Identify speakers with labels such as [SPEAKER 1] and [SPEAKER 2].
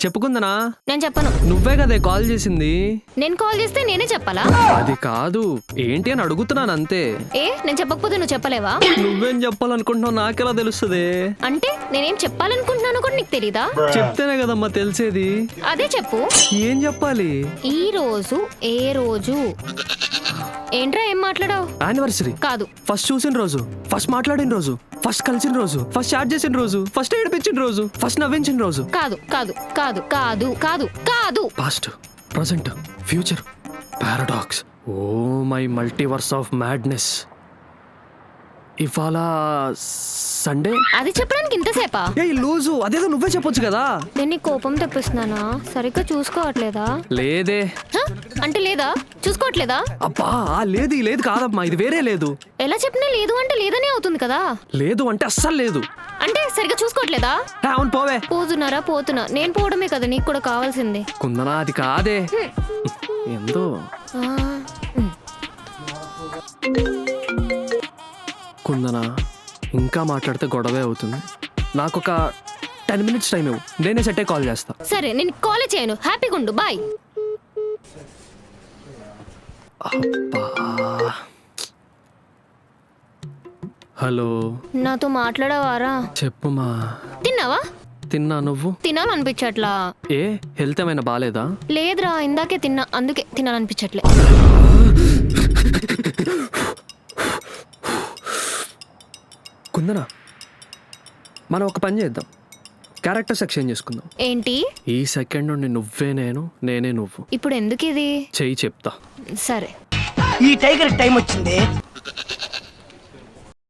[SPEAKER 1] చెప్పుకుందనా?
[SPEAKER 2] నేను చెప్పను.
[SPEAKER 1] నువ్వే కదే కాల్ చేసింది.
[SPEAKER 2] నేను కాల్ చేస్తే నేనే చెప్పాలా?
[SPEAKER 1] అది కాదు, ఏంటి అని అడుగుతున్నాను అంతే.
[SPEAKER 2] నేను చెప్పకపోతే నువ్వు చెప్పలేవా?
[SPEAKER 1] నువ్వేం చెప్పాలనుకుంటున్నావు నాకెలా తెలుస్తుంది?
[SPEAKER 2] అంటే నేనేం చెప్పాలనుకుంటున్నాను కూడా నీకు తెలీదా?
[SPEAKER 1] చెప్తేనే కదమ్మా తెలిసేది.
[SPEAKER 2] అదే చెప్పు.
[SPEAKER 1] ఏం చెప్పాలి?
[SPEAKER 2] ఈ రోజు ఏ రోజు? ఏంట్రా ఏం మాట్లాడావు?
[SPEAKER 1] యానివర్సరీ
[SPEAKER 2] కాదు.
[SPEAKER 1] ఫస్ట్ చూసిన రోజు, ఫస్ట్ మాట్లాడిన రోజు, ఫస్ట్ కలిసిన రోజు, ఫస్ట్ చాట్ చేసిన రోజు, ఫస్ట్ ఏడిపించిన రోజు, ఫస్ట్ నవ్వించిన రోజు.
[SPEAKER 2] కాదు కాదు కాదు కాదు కాదు కాదు.
[SPEAKER 1] Past, present, future, paradox. Oh my multiverse of madness. ఇవాళ సండే.
[SPEAKER 2] అది చెప్పడానికి ఇంతసేపా?
[SPEAKER 1] ఏ లూజు, అదేదో నువ్వే చెప్పొచ్చు కదా.
[SPEAKER 2] నేను కోపం తెప్పిస్తున్నానా? సరిగ్గా చూసుకోవట్లేదా?
[SPEAKER 1] లేదే.
[SPEAKER 2] అంటే లేదా? చూసుకోవట్లేదా?
[SPEAKER 1] అబ్బా లేదు, లేదు కాదమ్మా, ఇది వేరే లేదు.
[SPEAKER 2] ఎలా చెప్పినా లేదు అంటే లేదనే అవుతుంది కదా.
[SPEAKER 1] లేదు అంటే అస్సలు లేదు.
[SPEAKER 2] అంటే సరిగ్గా చూసుకోవట్లేదా?
[SPEAKER 1] అవును పోవే.
[SPEAKER 2] పోతున్నారా? పోతున్నా. నేను పోవడమే కదా నీకు కూడా కావాల్సింది.
[SPEAKER 1] కుందనా అది కాదే. ఎందో కుందనా, ఇంకా మాట్లాడితే గొడవే అవుతుంది. నాకు ఒక 10 minutes టైం ఇవ్వు, నేనే సెట్టే కాల్ చేస్తా.
[SPEAKER 2] సరే నేను కాల్ చేయను. హ్యాపీగా ఉండు. బాయ్.
[SPEAKER 1] హలో,
[SPEAKER 2] నాతో మాట్లాడవారా?
[SPEAKER 1] చెప్పుమా.
[SPEAKER 2] తిన్నావా?
[SPEAKER 1] తిన్నా, నువ్వు?
[SPEAKER 2] తినాలనిపించట్లా.
[SPEAKER 1] ఏ హెల్త్ ఏమైనా బాలేదా?
[SPEAKER 2] లేదురా, ఇందాకే తిన్నా, అందుకే తినాలనిపించట్లే.
[SPEAKER 1] కుందనా, మనం ఒక పని చేద్దాం. క్యారెక్టర్స్ ఎక్స్చేంజ్ చేసుకుందాం.
[SPEAKER 2] ఏంటి?
[SPEAKER 1] ఈ సెకండ్ నుండి నువ్వే నేను, నేనే నువ్వు.
[SPEAKER 2] ఇప్పుడు ఎందుకు ఇది?
[SPEAKER 1] చెయ్యి చెప్తా.
[SPEAKER 2] సరే.
[SPEAKER 3] ఈ టైగర్ టైం వచ్చింది.